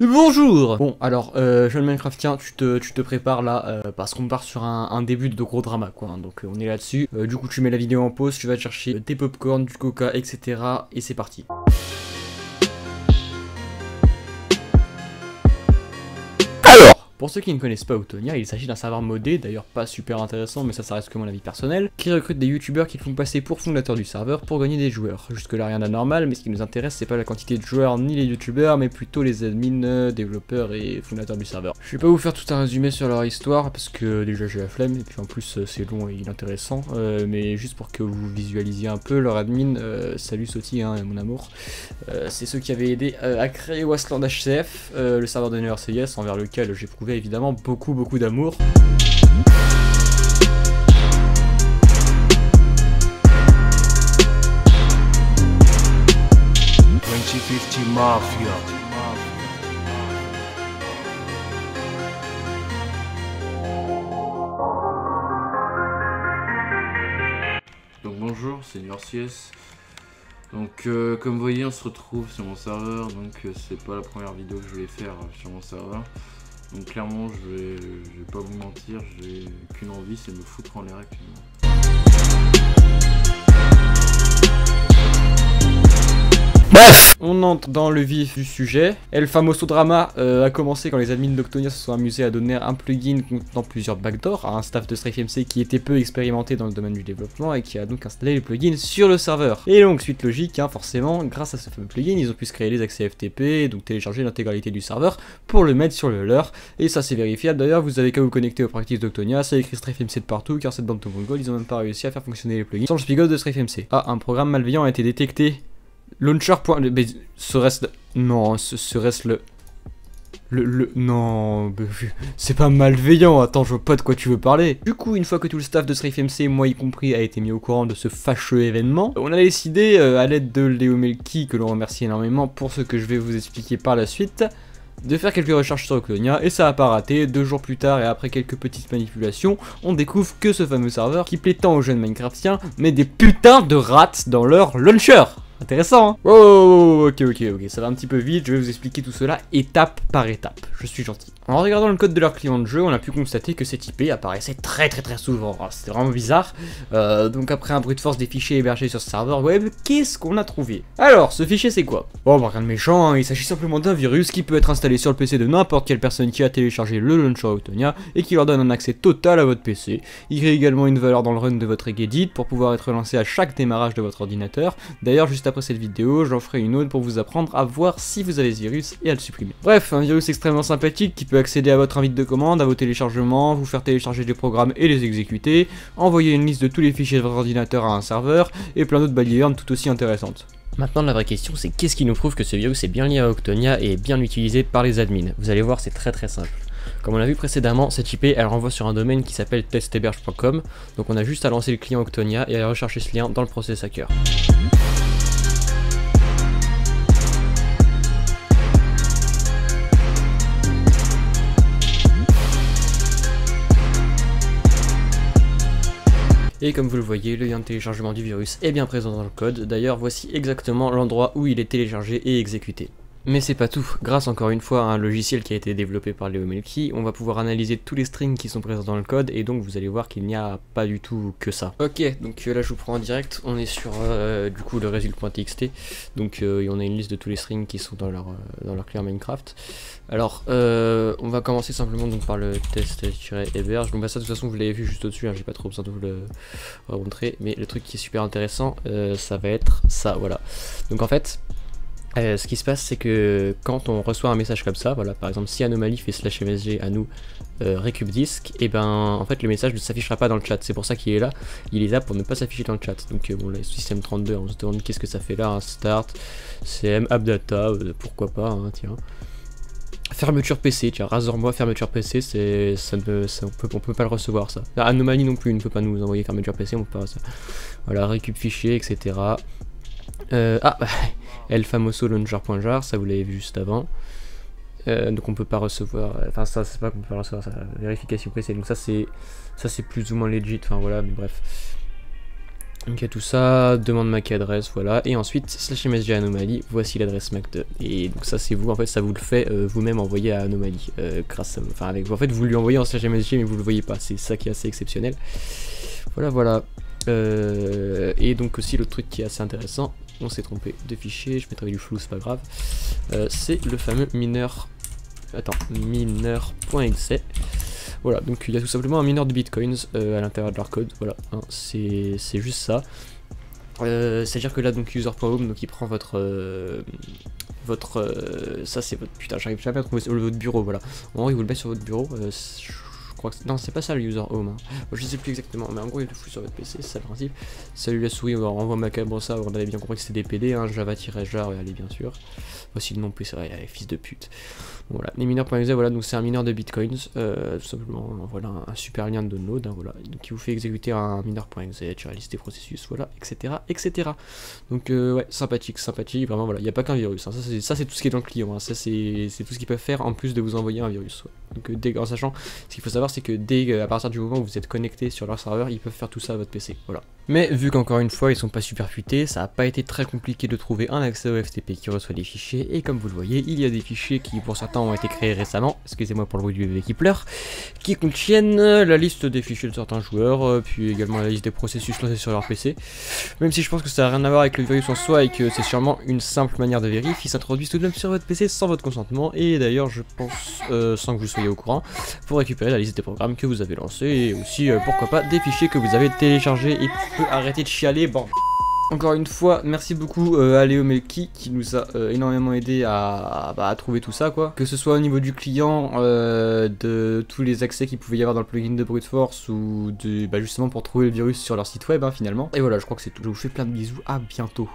Bonjour. Bon alors jeune Minecraftien, tu te prépares là parce qu'on part sur un début de gros drama quoi hein. Donc on est là-dessus, du coup tu mets la vidéo en pause, tu vas te chercher des popcorn, du coca etc et c'est parti. Pour ceux qui ne connaissent pas Octonia, il s'agit d'un serveur modé, d'ailleurs pas super intéressant mais ça reste que mon avis personnel, qui recrute des youtubeurs qui font passer pour fondateurs du serveur pour gagner des joueurs. Jusque là rien d'anormal, mais ce qui nous intéresse c'est pas la quantité de joueurs ni les youtubeurs mais plutôt les admins, développeurs et fondateurs du serveur. Je vais pas vous faire tout un résumé sur leur histoire parce que déjà j'ai la flemme et puis en plus c'est long et inintéressant, mais juste pour que vous visualisiez un peu leur admin, salut Soti hein, mon amour, c'est ceux qui avaient aidé à créer Wasteland HCF, le serveur de NRCS envers lequel j'ai prouvé évidemment beaucoup d'amour. Mafia. Donc bonjour, c'est NRCS. Donc comme vous voyez on se retrouve sur mon serveur, donc c'est pas la première vidéo que je vais faire sur mon serveur. Donc clairement je vais pas vous mentir, j'ai qu'une envie, c'est de me foutre en l'air actuellement. Bref, on entre dans le vif du sujet. El Famoso Drama a commencé quand les admins d'Octonia se sont amusés à donner un plugin contenant plusieurs backdoors à un staff de StrafeMC qui était peu expérimenté dans le domaine du développement et qui a donc installé le plugin sur le serveur. Et donc suite logique, hein, forcément, grâce à ce fameux plugin, ils ont pu se créer les accès FTP, donc télécharger l'intégralité du serveur pour le mettre sur le leur. Et ça c'est vérifiable d'ailleurs, vous avez qu'à vous connecter aux practices d'Octonia, ça écrit StrafeMC de partout car cette bande de mongols, ils ont même pas réussi à faire fonctionner les plugins sans le spigot de StrafeMC. Ah, un programme malveillant a été détecté. Launcher. Mais serait-ce non, serait-ce non, c'est pas malveillant, attends, je vois pas de quoi tu veux parler. Du coup, une fois que tout le staff de StrafeMC, moi y compris, a été mis au courant de ce fâcheux événement, on a décidé, à l'aide de Léo Melki, que l'on remercie énormément pour ce que je vais vous expliquer par la suite, de faire quelques recherches sur Octonia, et ça a pas raté. 2 jours plus tard et après quelques petites manipulations, on découvre que ce fameux serveur, qui plaît tant aux jeunes Minecraftiens, met des putains de rats dans leur launcher. Intéressant hein. Oh, ok, ça va un petit peu vite, je vais vous expliquer tout cela étape par étape, je suis gentil. En regardant le code de leur client de jeu, on a pu constater que cette IP apparaissait très souvent, c'était vraiment bizarre. Donc après un bruit de force des fichiers hébergés sur ce serveur web, qu'est-ce qu'on a trouvé? Alors, ce fichier c'est quoi? Bon, bah rien de méchant, hein, il s'agit simplement d'un virus qui peut être installé sur le PC de n'importe quelle personne qui a téléchargé le launcher Octonia et qui leur donne un accès total à votre PC. Il crée également une valeur dans le run de votre Regedit pour pouvoir être lancé à chaque démarrage de votre ordinateur. D'ailleurs, juste après cette vidéo, j'en ferai une autre pour vous apprendre à voir si vous avez ce virus et à le supprimer. Bref, un virus extrêmement sympathique qui peut accéder à votre invite de commande, à vos téléchargements, vous faire télécharger des programmes et les exécuter, envoyer une liste de tous les fichiers de votre ordinateur à un serveur, et plein d'autres balivernes tout aussi intéressantes. Maintenant la vraie question c'est qu'est-ce qui nous prouve que ce virus est bien lié à Octonia et est bien utilisé par les admins? Vous allez voir, c'est très simple. Comme on l'a vu précédemment, cette IP elle renvoie sur un domaine qui s'appelle testhéberge.com, donc on a juste à lancer le client Octonia et à rechercher ce lien dans le process hacker. Et comme vous le voyez, le lien de téléchargement du virus est bien présent dans le code. D'ailleurs, voici exactement l'endroit où il est téléchargé et exécuté. Mais c'est pas tout, grâce encore une fois à un logiciel qui a été développé par Léo Melki, on va pouvoir analyser tous les strings qui sont présents dans le code et donc vous allez voir qu'il n'y a pas du tout que ça. Ok, donc là je vous prends en direct, on est sur du coup le result.txt, donc on a une liste de tous les strings qui sont dans leur client Minecraft. Alors on va commencer simplement donc par le test-héberge, donc bah, ça de toute façon vous l'avez vu juste au-dessus, hein, j'ai pas trop besoin de vous le remontrer, mais le truc qui est super intéressant ça va être ça, voilà. Donc en fait, ce qui se passe c'est que quand on reçoit un message comme ça, voilà, par exemple si Anomaly fait /msg à nous récup disque, et ben en fait le message ne s'affichera pas dans le chat, c'est pour ça qu'il est là, il est là pour ne pas s'afficher dans le chat. Donc bon là système 32, on se demande qu'est-ce que ça fait là, un start, cm, appdata, pourquoi pas, hein, tiens. Fermeture PC, tiens, rassure-moi, fermeture PC, on peut pas le recevoir ça. Anomaly non plus, il ne peut pas nous envoyer fermeture PC, on peut pas ça. Voilà, récup fichier, etc. El Famoso Launcher.jar, ça vous l'avez vu juste avant. Donc on peut pas recevoir, enfin ça c'est pas qu'on peut pas recevoir, ça, vérification PC, donc ça c'est plus ou moins legit, enfin voilà, mais bref. Donc il y a tout ça, demande MAC adresse, voilà, et ensuite /msg anomalie, voici l'adresse MAC2. Et donc ça c'est vous, en fait ça vous le fait vous-même envoyer à Anomalie, grâce à, enfin avec, en fait vous lui envoyez en /msg mais vous le voyez pas, c'est ça qui est assez exceptionnel. Voilà voilà. Et donc aussi l'autre truc qui est assez intéressant, on s'est trompé de fichier, je mettrai du flou, c'est pas grave, c'est le fameux mineur, mineur.exe. Voilà, donc il y a tout simplement un mineur de bitcoins à l'intérieur de leur code, voilà, hein, c'est juste ça. C'est-à-dire que là, donc user.home, donc il prend votre ça c'est votre, putain, j'arrive jamais à trouver votre bureau, voilà. En gros, il vous le met sur votre bureau, je crois que non, c'est pas ça le user home, hein. Je sais plus exactement, mais en gros il le fout sur votre PC, c'est ça le principe. Salut la souris, on renvoie macabre ça, on avait bien compris que c'était des PD, hein, java-jar, allez bien sûr. Voici le nom plus, c'est vrai, fils de pute. Voilà, les mineurs.exe, voilà, donc c'est un mineur de bitcoins, tout simplement, voilà, un super lien de download, hein, voilà, donc qui vous fait exécuter un mineur.exe, tu réalises tes processus, voilà, etc., etc. Donc ouais, sympathique, vraiment, voilà, il n'y a pas qu'un virus, hein, ça c'est tout ce qui est dans le client, hein, ça c'est tout ce qu'ils peuvent faire en plus de vous envoyer un virus, ouais. Donc en sachant, ce qu'il faut savoir c'est que à partir du moment où vous êtes connecté sur leur serveur, ils peuvent faire tout ça à votre PC, voilà. Mais vu qu'encore une fois ils sont pas super futés, ça a pas été très compliqué de trouver un accès au FTP qui reçoit des fichiers, et comme vous le voyez, il y a des fichiers qui pour certains ont été créés récemment, excusez-moi pour le bruit du bébé qui pleure, qui contiennent la liste des fichiers de certains joueurs, puis également la liste des processus lancés sur leur PC. Même si je pense que ça n'a rien à voir avec le virus en soi et que c'est sûrement une simple manière de vérifier, ils s'introduisent tout de même sur votre PC sans votre consentement, et d'ailleurs je pense, sans que vous soyez au courant, pour récupérer la liste des programmes que vous avez lancés, et aussi pourquoi pas des fichiers que vous avez téléchargés, et tu peux arrêter de chialer, bon. Encore une fois, merci beaucoup à Léo Melki qui nous a énormément aidé à trouver tout ça, quoi. Que ce soit au niveau du client, de tous les accès qu'il pouvait y avoir dans le plugin de Brute Force, ou de, justement pour trouver le virus sur leur site web, hein, finalement. Et voilà, je crois que c'est tout. Je vous fais plein de bisous, à bientôt.